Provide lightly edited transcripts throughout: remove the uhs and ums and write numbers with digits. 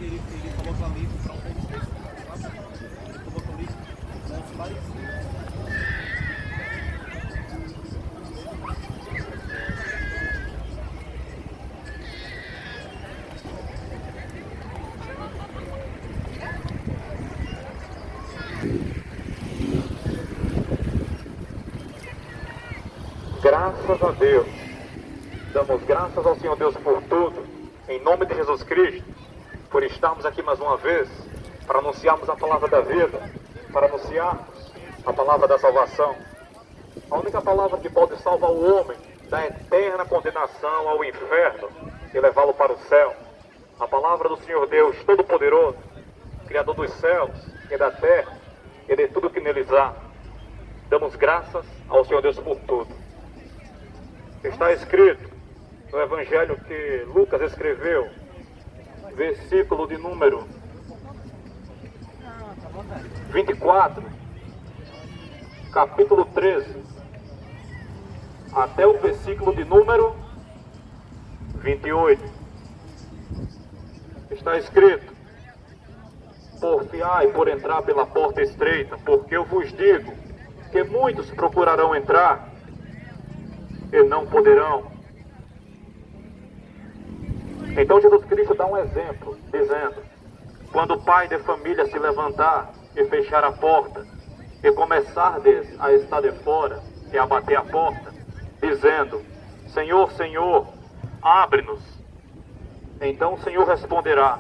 Ele coloca ali para um pouco de colocou ali Graças a Deus. Damos graças ao Senhor Deus por tudo, em nome de Jesus Cristo, por estarmos aqui mais uma vez, para anunciarmos a palavra da vida, para anunciarmos a palavra da salvação. A única palavra que pode salvar o homem da eterna condenação ao inferno e levá-lo para o céu. A palavra do Senhor Deus Todo-Poderoso, Criador dos céus e da terra e de tudo que neles há. Damos graças ao Senhor Deus por tudo. Está escrito no Evangelho que Lucas escreveu, versículo de número 24, capítulo 13, até o versículo de número 28. Está escrito: porfiai por entrar pela porta estreita, porque eu vos digo que muitos procurarão entrar e não poderão. Então Jesus Cristo dá um exemplo, dizendo: quando o pai de família se levantar e fechar a porta, e começardes a estar de fora e a bater a porta, dizendo: Senhor, Senhor, abre-nos. Então o Senhor responderá: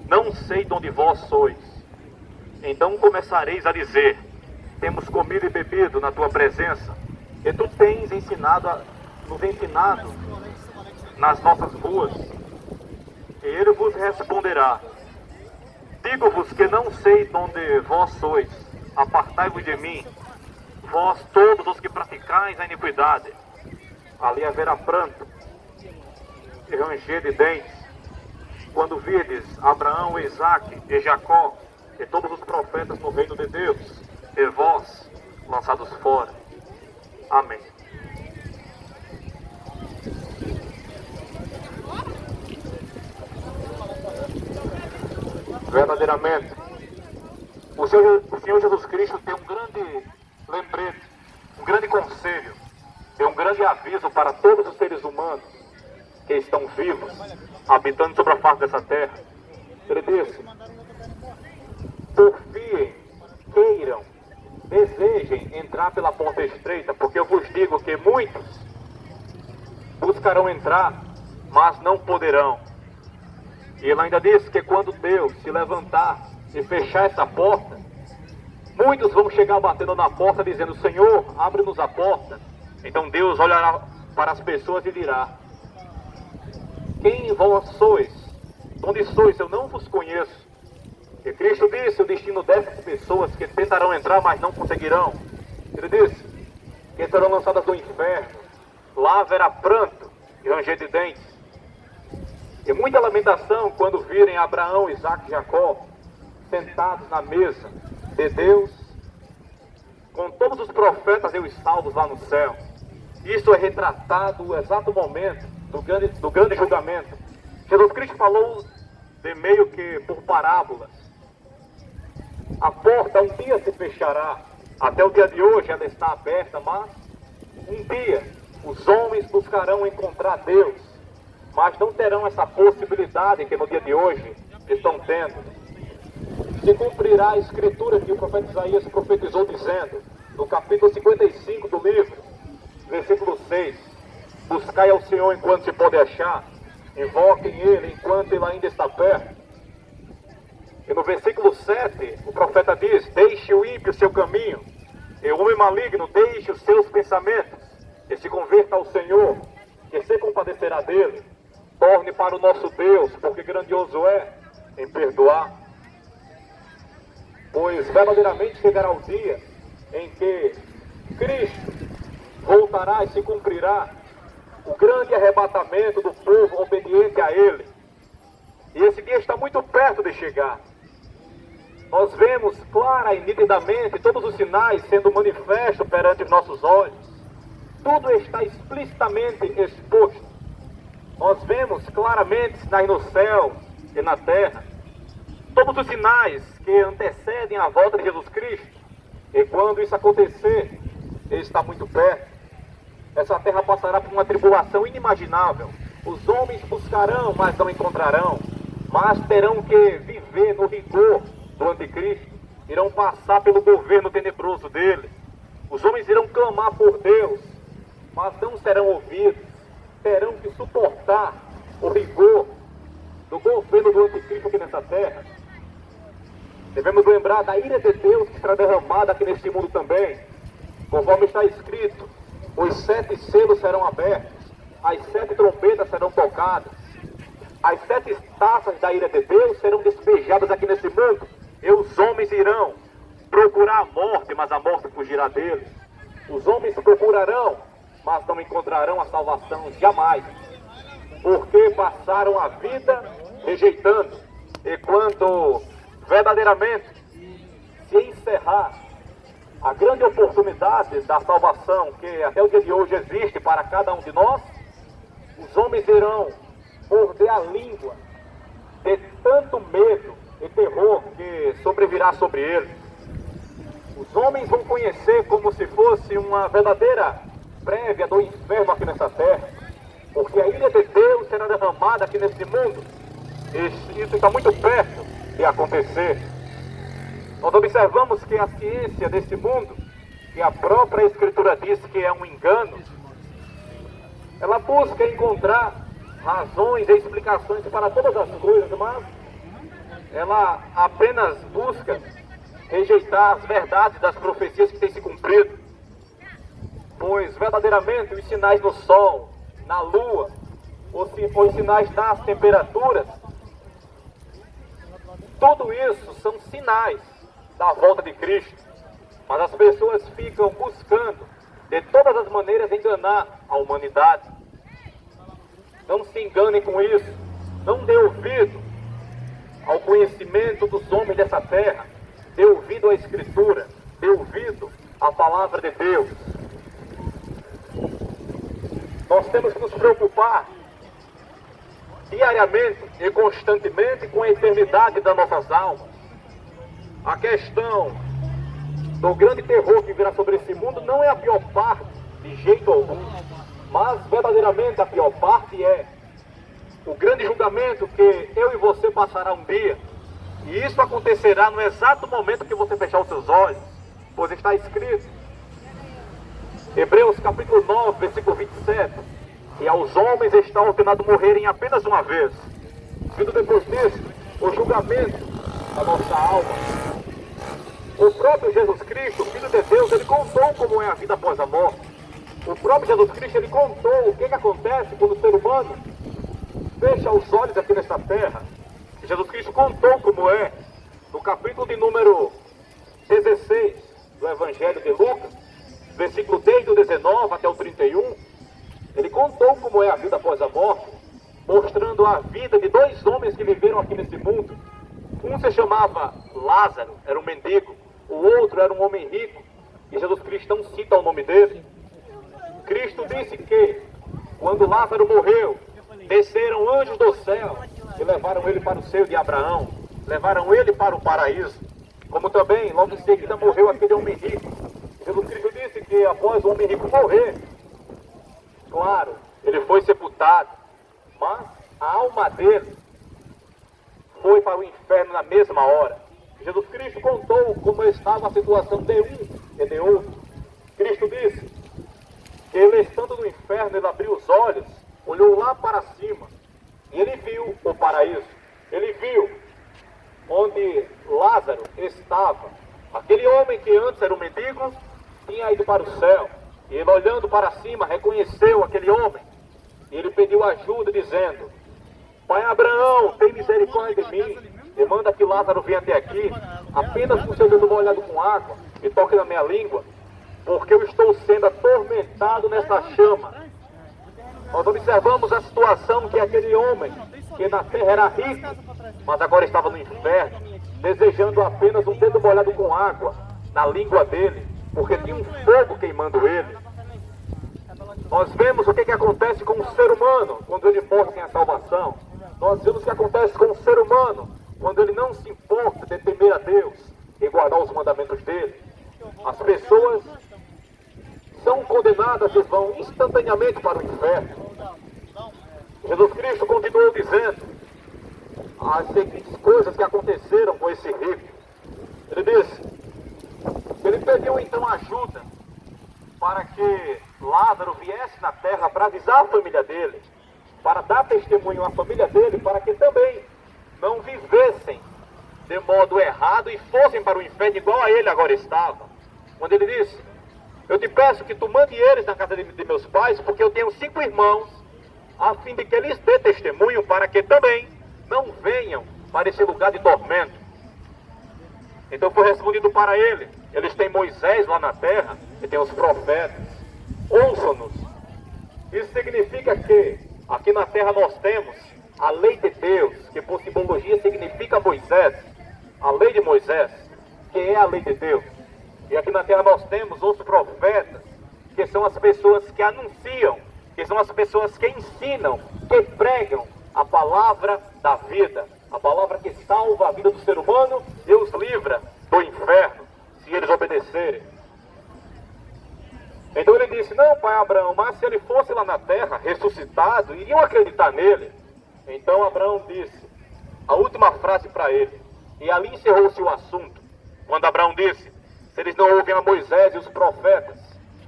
não sei de onde vós sois. Então começareis a dizer: temos comido e bebido na tua presença, e tu tens nos ensinado nas nossas ruas. E ele vos responderá: digo-vos que não sei de onde vós sois, apartai-vos de mim, vós todos os que praticais a iniquidade. Ali haverá pranto e ranger de dentes, quando virdes Abraão, Isaque e Jacó, e todos os profetas no reino de Deus, e vós lançados fora. Amém. Verdadeiramente, o Senhor Jesus Cristo tem um grande lembrete, um grande conselho, tem um grande aviso para todos os seres humanos que estão vivos, habitando sobre a face dessa terra. Ele disse: porfiem, queiram, desejem entrar pela porta estreita, porque eu vos digo que muitos buscarão entrar, mas não poderão. E ele ainda disse que quando Deus se levantar e fechar essa porta, muitos vão chegar batendo na porta dizendo: Senhor, abre-nos a porta. Então Deus olhará para as pessoas e dirá: quem vós sois? Onde sois? Eu não vos conheço. E Cristo disse o destino dessas pessoas que tentarão entrar, mas não conseguirão. Ele disse que serão lançadas no inferno. Lá haverá pranto e ranger de dentes. E muita lamentação quando virem Abraão, Isaque e Jacó sentados na mesa de Deus, com todos os profetas e os salvos lá no céu. Isso é retratado no exato momento do grande julgamento. Jesus Cristo falou de meio que por parábolas. A porta um dia se fechará. Até o dia de hoje ela está aberta, mas um dia os homens buscarão encontrar Deus, mas não terão essa possibilidade que no dia de hoje estão tendo. Se cumprirá a escritura que o profeta Isaías profetizou dizendo, no capítulo 55 do livro, versículo 6: buscai ao Senhor enquanto se pode achar, Invoquem Ele enquanto Ele ainda está perto. E no versículo 7, o profeta diz: deixe o ímpio o seu caminho, e o homem maligno deixe os seus pensamentos, e se converta ao Senhor, que se compadecerá dele. Torne para o nosso Deus, porque grandioso é em perdoar. Pois verdadeiramente chegará o dia em que Cristo voltará e se cumprirá o grande arrebatamento do povo obediente a Ele. E esse dia está muito perto de chegar. Nós vemos clara e nitidamente todos os sinais sendo manifestos perante os nossos olhos. Tudo está explicitamente exposto. Nós vemos claramente sinais no céu e na terra. Todos os sinais que antecedem a volta de Jesus Cristo. E quando isso acontecer, Ele está muito perto. Essa terra passará por uma tribulação inimaginável. Os homens buscarão, mas não encontrarão. Mas terão que viver no rigor do anticristo. Irão passar pelo governo tenebroso dele. Os homens irão clamar por Deus, mas não serão ouvidos. Terão que suportar o rigor do governo do anticristo aqui nessa terra. Devemos lembrar da ira de Deus que será derramada aqui neste mundo também. Conforme está escrito, os 7 selos serão abertos, as 7 trombetas serão tocadas, as 7 taças da ira de Deus serão despejadas aqui nesse mundo, e os homens irão procurar a morte, mas a morte fugirá deles. Os homens procurarão, mas não encontrarão a salvação jamais, porque passaram a vida rejeitando. E quando verdadeiramente se encerrar a grande oportunidade da salvação que até o dia de hoje existe para cada um de nós, os homens irão morder a língua de tanto medo e terror que sobrevirá sobre eles. Os homens vão conhecer como se fosse uma verdadeira prévia do inferno aqui nessa terra, porque a ira de Deus será derramada aqui nesse mundo. Isso está muito perto de acontecer. Nós observamos que a ciência desse mundo, que a própria Escritura diz que é um engano, ela busca encontrar razões e explicações para todas as coisas, mas ela apenas busca rejeitar as verdades das profecias que têm se cumprido. Pois verdadeiramente os sinais no sol, na lua, os sinais das temperaturas, tudo isso são sinais da volta de Cristo. Mas as pessoas ficam buscando de todas as maneiras enganar a humanidade. Não se enganem com isso. Não dê ouvido ao conhecimento dos homens dessa terra. Dê ouvido à Escritura. Dê ouvido à palavra de Deus. Nós temos que nos preocupar diariamente e constantemente com a eternidade das nossas almas. A questão do grande terror que virá sobre esse mundo não é a pior parte, de jeito algum, mas verdadeiramente a pior parte é o grande julgamento que eu e você passará um dia. E isso acontecerá no exato momento que você fechar os seus olhos, pois está escrito, Hebreus capítulo 9, versículo 27, e aos homens está ordenado morrerem apenas uma vez, vindo depois disso o julgamento da nossa alma. O próprio Jesus Cristo, Filho de Deus, ele contou como é a vida após a morte. O próprio Jesus Cristo, ele contou o que acontece quando o ser humano fecha os olhos aqui nesta terra. Jesus Cristo contou como é, no capítulo de número 16 do Evangelho de Lucas, versículo desde o 19 até o 31, ele contou como é a vida após a morte, mostrando a vida de 2 homens que viveram aqui nesse mundo. Um se chamava Lázaro, era um mendigo, o outro era um homem rico, e Jesus Cristo não cita o nome dele. Cristo disse que, quando Lázaro morreu, desceram anjos do céu e levaram ele para o seio de Abraão, levaram ele para o paraíso. Como também, logo em seguida, morreu aquele homem rico. Jesus Cristo disse que após o homem rico morrer, claro, ele foi sepultado, mas a alma dele foi para o inferno na mesma hora. Jesus Cristo contou como estava a situação de um e de outro. Cristo disse que ele, estando no inferno, ele abriu os olhos, olhou lá para cima E ele viu o paraíso. Ele viu onde Lázaro estava. Aquele homem que antes era um mendigo tinha ido para o céu. E ele, olhando para cima, reconheceu aquele homem. E ele pediu ajuda, dizendo: Pai Abraão, tem misericórdia de mim. E manda que Lázaro venha até aqui, apenas com seu dedo molhado com água, e toque na minha língua, porque eu estou sendo atormentado nessa chama. Nós observamos a situação que aquele homem, que na terra era rico, mas agora estava no inferno, desejando apenas um dedo molhado com água na língua dele, porque tinha um fogo queimando ele. Nós vemos o que acontece com o ser humano quando ele morre sem a salvação. Nós vemos o que acontece com o ser humano quando ele não se importa de temer a Deus e guardar os mandamentos dele. As pessoas são condenadas e vão instantaneamente para o inferno. Jesus Cristo continuou dizendo as seguintes coisas que aconteceram com esse rico. Ele disse, ele pediu então ajuda para que Lázaro viesse na terra para avisar a família dele, para dar testemunho à família dele, para que também não vivessem de modo errado e fossem para o inferno igual a ele agora estava. Quando ele disse, eu te peço que tu mande eles na casa de meus pais, porque eu tenho 5 irmãos, a fim de que eles dê testemunho para que também não venham para esse lugar de tormento. Então foi respondido para ele, eles têm Moisés lá na terra e tem os profetas, ouçam-nos. Isso significa que aqui na terra nós temos a lei de Deus, que por simbologia significa Moisés, a lei de Moisés, que é a lei de Deus. E aqui na terra nós temos os profetas, que são as pessoas que anunciam, que são as pessoas que ensinam, que pregam a palavra da vida, a palavra que salva a vida do ser humano e os livra do inferno, se eles obedecerem. Então ele disse, não, pai Abraão, mas se ele fosse lá na terra, ressuscitado, iriam acreditar nele. Então Abraão disse a última frase para ele, e ali encerrou-se o assunto, quando Abraão disse, se eles não ouvem a Moisés e os profetas,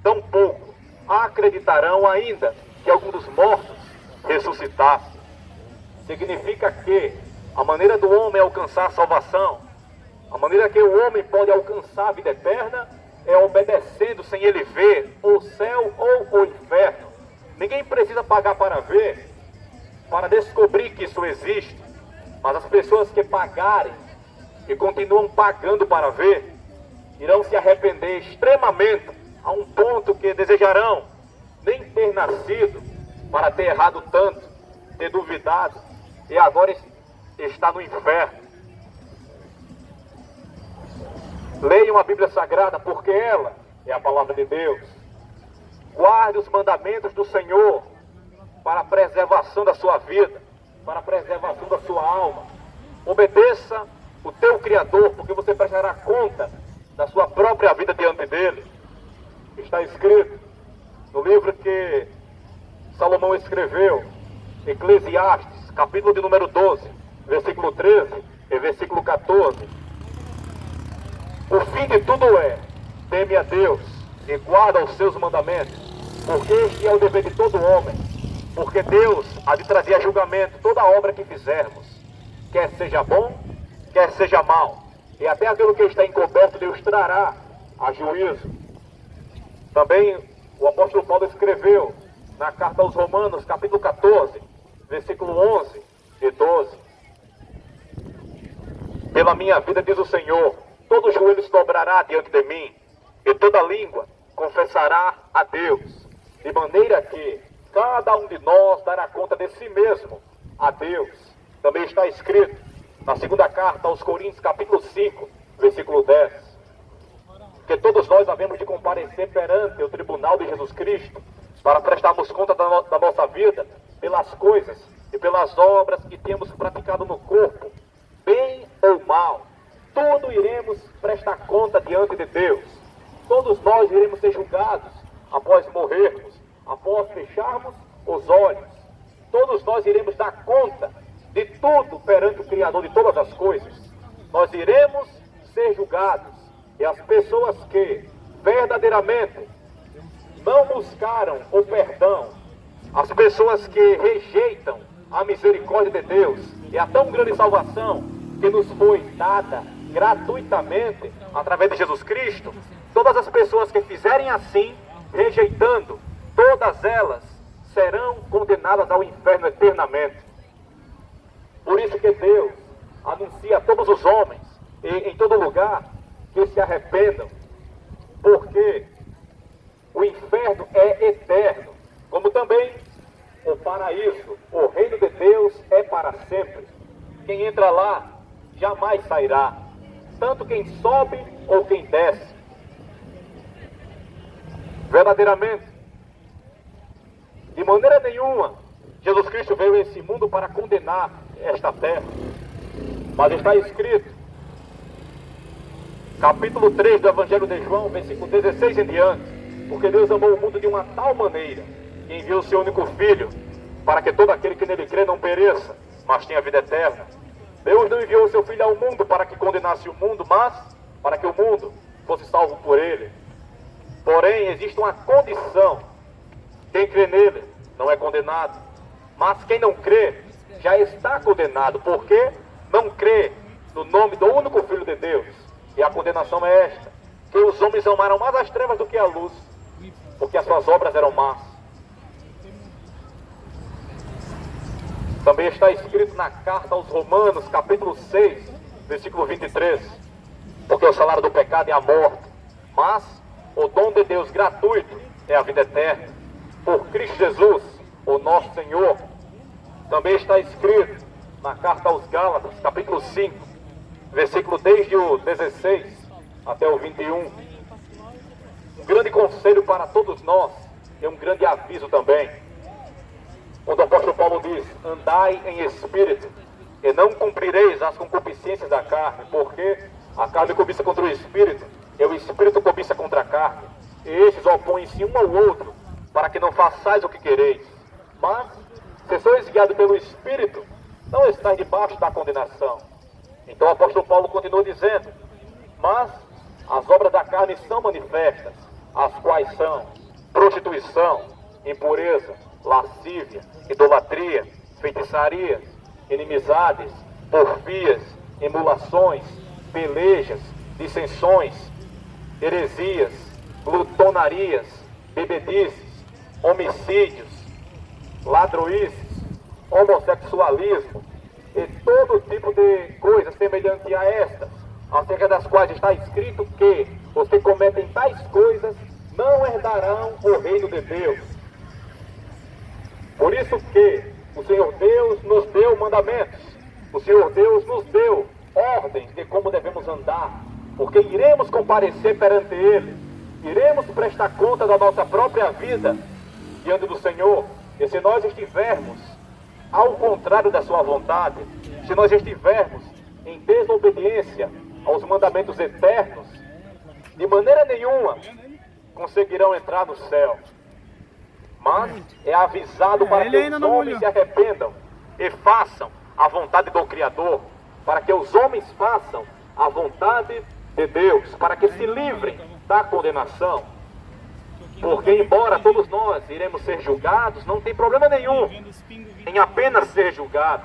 tampouco acreditarão ainda que algum dos mortos ressuscitasse. Significa que a maneira do homem alcançar a salvação, a maneira que o homem pode alcançar a vida eterna, é obedecendo sem ele ver o céu ou o inferno. Ninguém precisa pagar para ver, para descobrir que isso existe, mas as pessoas que pagarem e continuam pagando para ver, irão se arrepender extremamente, a um ponto que desejarão nem ter nascido para ter errado tanto, ter duvidado, e agora está no inferno. Leiam a Bíblia Sagrada, porque ela é a palavra de Deus. Guarde os mandamentos do Senhor para a preservação da sua vida, para a preservação da sua alma. Obedeça o teu Criador, porque você prestará conta da sua própria vida diante dele. Está escrito no livro que Salomão escreveu, Eclesiastes, capítulo de número 12, versículo 13 e versículo 14. O fim de tudo é, teme a Deus e guarda os seus mandamentos, porque este é o dever de todo homem, porque Deus há de trazer a julgamento toda obra que fizermos, quer seja bom, quer seja mal, e até aquilo que está encoberto Deus trará a juízo. Também o apóstolo Paulo escreveu na carta aos Romanos, capítulo 14, versículo 11 e 12. Pela minha vida, diz o Senhor, todo joelho se dobrará diante de mim, e toda língua confessará a Deus, de maneira que cada um de nós dará conta de si mesmo a Deus. Também está escrito na segunda carta aos Coríntios, capítulo 5, versículo 10, que todos nós havemos de comparecer perante o tribunal de Jesus Cristo, para prestarmos conta da nossa vida, pelas coisas e pelas obras que temos praticado no corpo, bem ou mal. Tudo iremos prestar conta diante de Deus. Todos nós iremos ser julgados após morrermos, após fecharmos os olhos. Todos nós iremos dar conta de tudo perante o Criador de todas as coisas. Nós iremos ser julgados. E as pessoas que verdadeiramente não buscaram o perdão, as pessoas que rejeitam a misericórdia de Deus e a tão grande salvação que nos foi dada gratuitamente através de Jesus Cristo, todas as pessoas que fizerem assim, rejeitando, todas elas serão condenadas ao inferno eternamente. Por isso que Deus anuncia a todos os homens, em todo lugar, que se arrependam, porque o inferno é eterno, como também o paraíso, o reino de Deus é para sempre. Quem entra lá jamais sairá, tanto quem sobe ou quem desce. Verdadeiramente, de maneira nenhuma, Jesus Cristo veio a esse mundo para condenar esta terra. Mas está escrito, capítulo 3 do Evangelho de João, versículo 16 em diante, porque Deus amou o mundo de uma tal maneira que enviou o seu único Filho, para que todo aquele que nele crê não pereça, mas tenha vida eterna. Deus não enviou o seu Filho ao mundo para que condenasse o mundo, mas para que o mundo fosse salvo por ele. Porém, existe uma condição: quem crê nele não é condenado, mas quem não crê já está condenado, porque não crê no nome do único Filho de Deus. E a condenação é esta: que os homens amaram mais as trevas do que a luz, porque as suas obras eram más. Também está escrito na carta aos Romanos, capítulo 6, versículo 23, porque o salário do pecado é a morte, mas o dom de Deus gratuito é a vida eterna, por Cristo Jesus, o nosso Senhor. Também está escrito na carta aos Gálatas, capítulo 5, versículo desde o 16 até o 21. Um grande conselho para todos nós e um grande aviso também. Quando o apóstolo Paulo diz: andai em espírito, e não cumprireis as concupiscências da carne, porque a carne cobiça contra o espírito, e o espírito cobiça contra a carne, e estes opõem-se um ao outro, para que não façais o que quereis. Mas, se sois guiados pelo espírito, não estáis debaixo da condenação. Então o apóstolo Paulo continua dizendo: mas as obras da carne são manifestas, as quais são prostituição, impureza, lascívia, idolatria, feitiçarias, inimizades, porfias, emulações, pelejas, dissensões, heresias, glutonarias, bebedices, homicídios, ladroices, homossexualismo e todo tipo de coisas semelhantes a estas, acerca das quais está escrito que os que cometem tais coisas não herdarão o reino de Deus. Por isso que o Senhor Deus nos deu mandamentos, o Senhor Deus nos deu ordens de como devemos andar, porque iremos comparecer perante Ele, iremos prestar conta da nossa própria vida diante do Senhor. E se nós estivermos ao contrário da sua vontade, se nós estivermos em desobediência aos mandamentos eternos, de maneira nenhuma conseguirão entrar no céu. Mas é avisado para que os homens se arrependam e façam a vontade do Criador, para que os homens façam a vontade de Deus, para que se livrem da condenação. Porque embora todos nós iremos ser julgados, não tem problema nenhum em apenas ser julgado.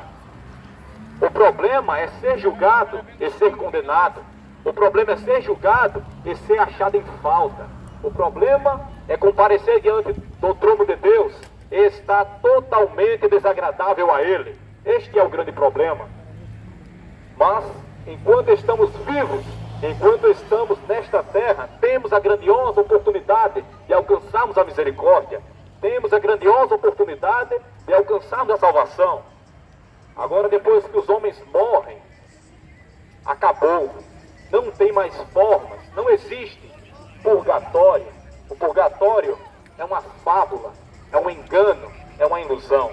O problema é ser julgado e ser condenado. O problema é ser julgado e ser achado em falta. O problema é comparecer diante do trono de Deus e estar totalmente desagradável a Ele. Este é o grande problema. Mas, enquanto estamos vivos, enquanto estamos nesta terra, temos a grandiosa oportunidade de alcançarmos a misericórdia. Temos a grandiosa oportunidade de alcançarmos a salvação. Agora, depois que os homens morrem, acabou. Não tem mais formas, não existe purgatório. O purgatório é uma fábula, é um engano, é uma ilusão.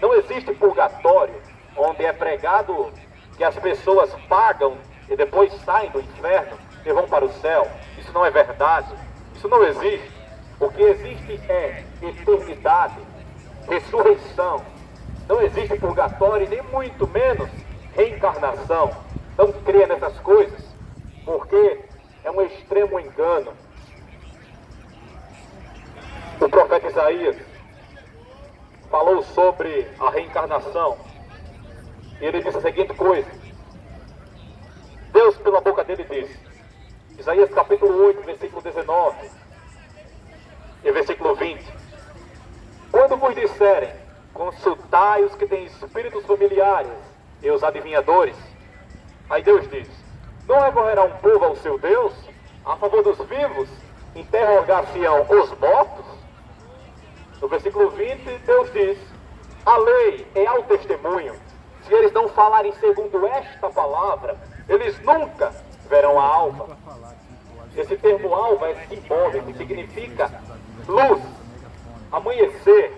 Não existe purgatório onde é pregado que as pessoas pagam e depois saem do inferno e vão para o céu. Isso não é verdade, isso não existe. O que existe é eternidade, ressurreição. Não existe purgatório, nem muito menos reencarnação. Não creia nessas coisas, porque é um extremo engano. O profeta Isaías falou sobre a reencarnação. E ele disse a seguinte coisa. Deus, pela boca dele, disse, Isaías capítulo 8, versículo 19 e versículo 20. Quando vos disserem, consultai os que têm espíritos familiares e os adivinhadores. Aí Deus diz, não recorrerá um povo ao seu Deus, a favor dos vivos, interrogar-se-ão os mortos? No versículo 20, Deus diz, a lei é ao testemunho. Se eles não falarem segundo esta palavra, eles nunca verão a alva. Esse termo alva é simbólico, significa luz, amanhecer,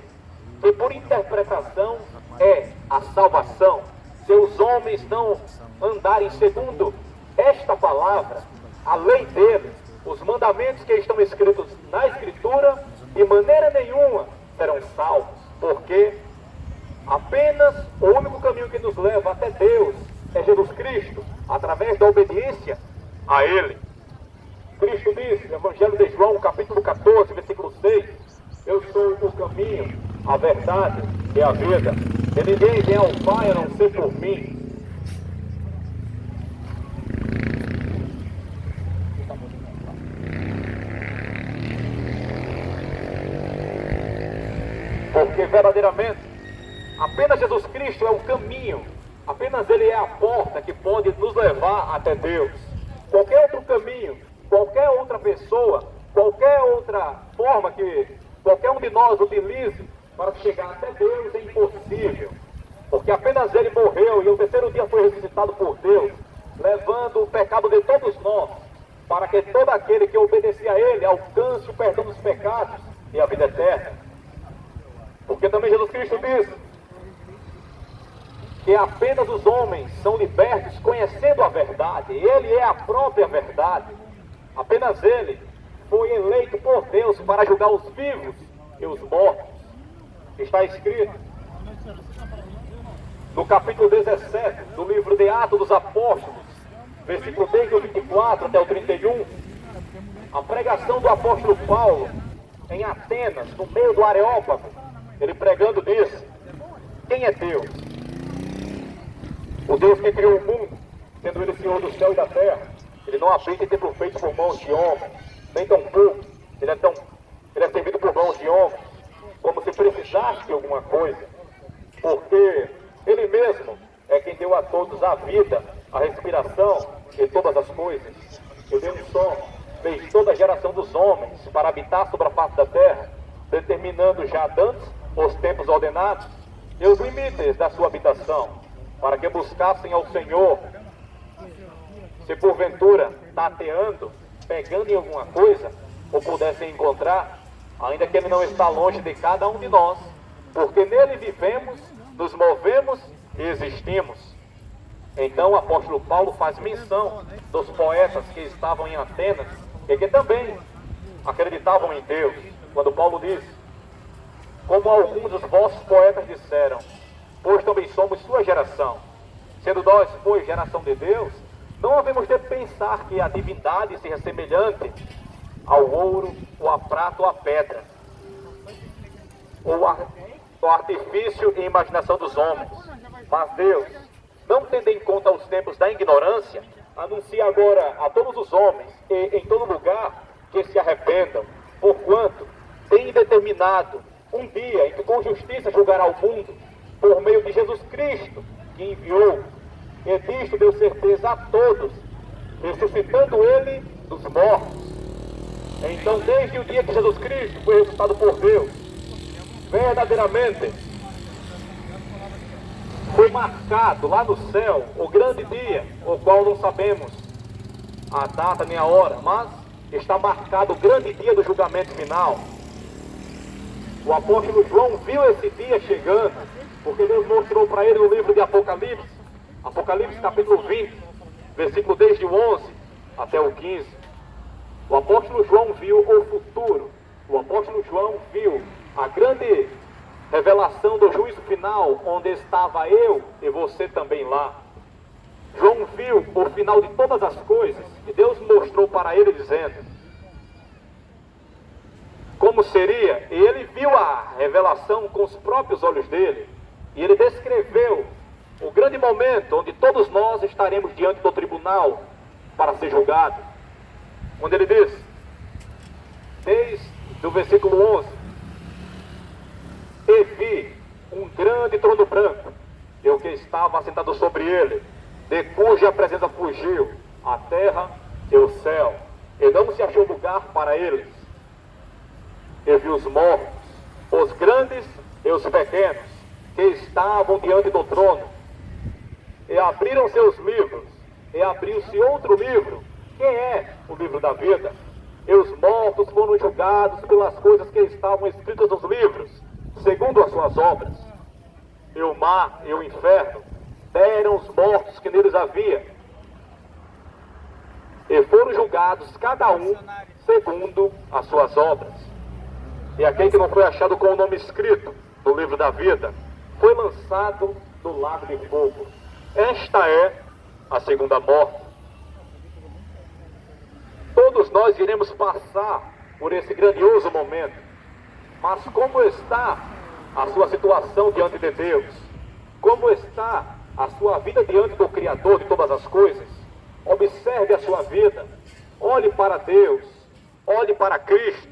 que por interpretação é a salvação. Se os homens não andarem segundo esta palavra, a lei deles, os mandamentos que estão escritos na Escritura, de maneira nenhuma serão salvos, porque apenas o único caminho que nos leva até Deus é Jesus Cristo, através da obediência a Ele. Cristo disse, no Evangelho de João, capítulo 14, versículo 6, eu sou o caminho, a verdade e a vida, e ninguém vem ao Pai a não ser por mim. Porque verdadeiramente, apenas Jesus Cristo é o caminho, apenas Ele é a porta que pode nos levar até Deus. Qualquer outro caminho, qualquer outra pessoa, qualquer outra forma que qualquer um de nós utilize para chegar até Deus é impossível. Porque apenas Ele morreu e o terceiro dia foi ressuscitado por Deus, levando o pecado de todos nós, para que todo aquele que obedecer a Ele alcance o perdão dos pecados e a vida eterna. Porque também Jesus Cristo diz que apenas os homens são libertos conhecendo a verdade. Ele é a própria verdade. Apenas Ele foi eleito por Deus para julgar os vivos e os mortos. Está escrito no capítulo 17 do livro de Atos dos Apóstolos, versículo desde o 24 até o 31, a pregação do apóstolo Paulo em Atenas, no meio do Areópago. Ele pregando disse, quem é Deus? O Deus que criou o mundo, sendo Ele Senhor do céu e da terra. Ele não habita em templo feito por mãos de homens, nem tampouco Ele é servido por mãos de homens, como se precisasse de alguma coisa, porque Ele mesmo é quem deu a todos a vida, a respiração e todas as coisas. E Deus só fez toda a geração dos homens para habitar sobre a face da terra, determinando já dantes os tempos ordenados e os limites da sua habitação, para que buscassem ao Senhor. Se porventura, tateando, pegando em alguma coisa, ou pudessem encontrar, ainda que Ele não está longe de cada um de nós, porque nele vivemos, nos movemos e existimos. Então o apóstolo Paulo faz menção dos poetas que estavam em Atenas e que também acreditavam em Deus, quando Paulo diz, como alguns dos vossos poetas disseram, pois também somos sua geração. Sendo nós, pois, geração de Deus, não havemos de pensar que a divindade seja semelhante ao ouro, ou à prata, ou à pedra, ou ao artifício e imaginação dos homens. Mas Deus, não tendo em conta os tempos da ignorância, anuncia agora a todos os homens e em todo lugar que se arrependam, porquanto tem determinado um dia em que com justiça julgará o mundo, por meio de Jesus Cristo, que enviou, e disto deu certeza a todos, ressuscitando Ele dos mortos. Então, desde o dia que Jesus Cristo foi ressuscitado por Deus, verdadeiramente foi marcado lá no céu o grande dia, o qual não sabemos a data nem a hora, mas está marcado o grande dia do julgamento final. O apóstolo João viu esse dia chegando, porque Deus mostrou para ele no livro de Apocalipse, Apocalipse capítulo 20, versículo desde o 11 até o 15. O apóstolo João viu o futuro, o apóstolo João viu a grande revelação do juízo final, onde estava eu e você também lá. João viu o final de todas as coisas, e Deus mostrou para ele dizendo, como seria, e ele viu a revelação com os próprios olhos dele, e ele descreveu o grande momento onde todos nós estaremos diante do tribunal para ser julgados. Quando ele diz, desde o versículo 11, e vi um grande trono branco, e o que estava assentado sobre ele, de cuja presença fugiu a terra e o céu, e não se achou lugar para eles. E vi os mortos, os grandes e os pequenos, que estavam diante do trono, e abriram seus livros, e abriu-se outro livro, que é o livro da vida. E os mortos foram julgados pelas coisas que estavam escritas nos livros, segundo as suas obras. E o mar e o inferno deram os mortos que neles havia, e foram julgados cada um segundo as suas obras. E aquele que não foi achado com o nome escrito no livro da vida foi lançado no lago de fogo. Esta é a segunda morte. Todos nós iremos passar por esse grandioso momento. Mas como está a sua situação diante de Deus? Como está a sua vida diante do Criador de todas as coisas? Observe a sua vida. Olhe para Deus. Olhe para Cristo.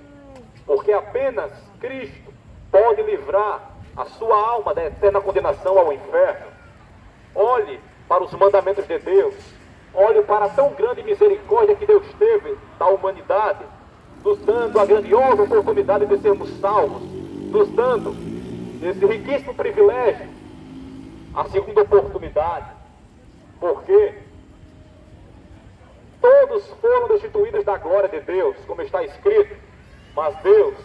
Porque apenas Cristo pode livrar a sua alma da eterna condenação ao inferno. Olhe para os mandamentos de Deus. Olhe para a tão grande misericórdia que Deus teve da humanidade, nos dando a grandiosa oportunidade de sermos salvos, nos dando esse riquíssimo privilégio, a segunda oportunidade. Porque todos foram destituídos da glória de Deus, como está escrito, mas Deus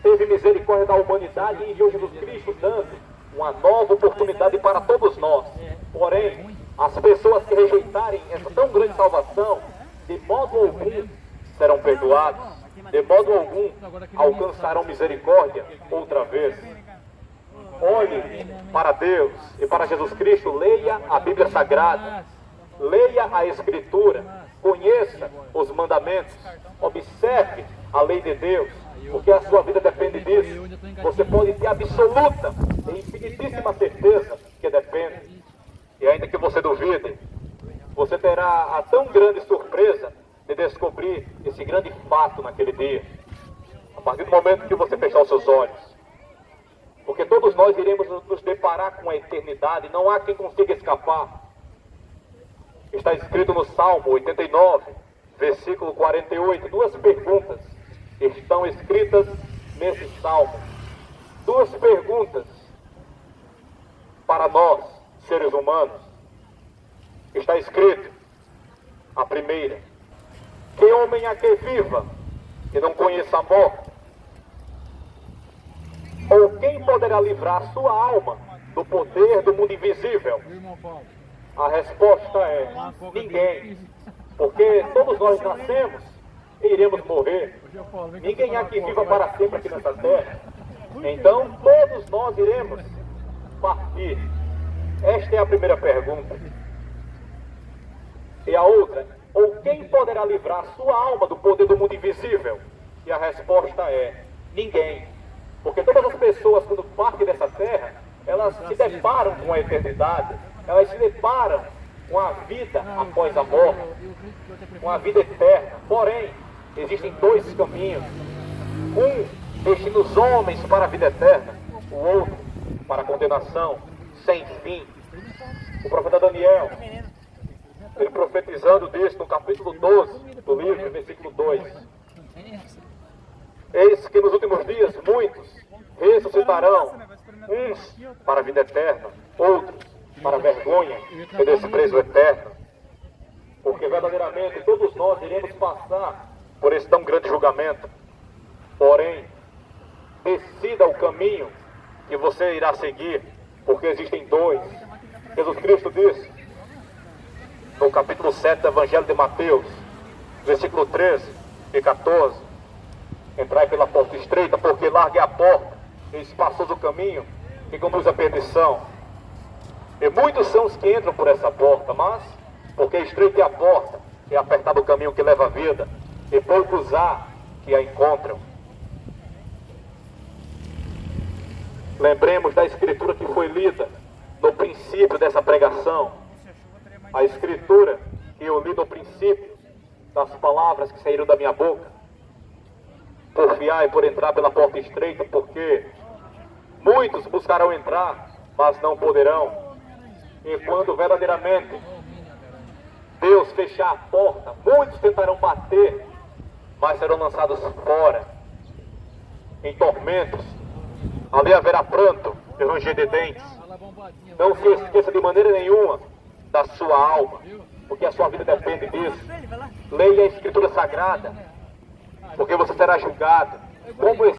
teve misericórdia da humanidade e enviou Jesus Cristo dando uma nova oportunidade para todos nós. Porém, as pessoas que rejeitarem essa tão grande salvação, de modo algum serão perdoados, de modo algum alcançarão misericórdia outra vez. Olhe para Deus e para Jesus Cristo, leia a Bíblia Sagrada, leia a Escritura, conheça os mandamentos, observe a lei de Deus, porque a sua vida depende disso. Você pode ter absoluta e infinitíssima certeza que depende. E ainda que você duvide, você terá a tão grande surpresa de descobrir esse grande fato naquele dia, a partir do momento que você fechar os seus olhos. Porque todos nós iremos nos deparar com a eternidade, não há quem consiga escapar. Está escrito no Salmo 89, versículo 48, duas perguntas estão escritas nesse Salmo. Duas perguntas para nós, seres humanos. Está escrito, a primeira: que homem há que viva e não conheça a morte? Ou quem poderá livrar sua alma do poder do mundo invisível? A resposta é ninguém, porque todos nós nascemos e iremos morrer. Ninguém há que viva para sempre aqui nessa terra. Então todos nós iremos partir. Esta é a primeira pergunta. E a outra: ou quem poderá livrar sua alma do poder do mundo invisível? E a resposta é ninguém. Porque todas as pessoas, quando partem dessa terra, elas se deparam com a eternidade, elas se deparam com a vida após a morte, com a vida eterna. Porém, existem dois caminhos. Um destina os homens para a vida eterna, o outro para a condenação sem fim. O profeta Daniel, ele profetizando disso no capítulo 12 do livro, versículo 2. Eis que nos últimos dias muitos ressuscitarão, uns para a vida eterna, outros para a vergonha e desprezo eterno. Porque verdadeiramente todos nós iremos passar por esse tão grande julgamento. Porém, decida o caminho que você irá seguir, porque existem dois. Jesus Cristo disse no capítulo 7 do Evangelho de Mateus, versículo 13 e 14: entrai pela porta estreita, porque larga é a porta e espaçoso o caminho que conduz à perdição. E muitos são os que entram por essa porta, mas porque estreita é a porta e apertado o caminho que leva à vida, e poucos há que a encontram. Lembremos da escritura que foi lida no princípio dessa pregação. A escritura que eu li no princípio das palavras que saíram da minha boca. Porfiai por entrar pela porta estreita, porque muitos buscarão entrar, mas não poderão. E quando verdadeiramente Deus fechar a porta, muitos tentarão bater, mas serão lançados fora, em tormentos. Ali haverá pranto e ranger de dentes. Não se esqueça de maneira nenhuma da sua alma, porque a sua vida depende disso. Leia a Escritura Sagrada, porque você será julgado. Como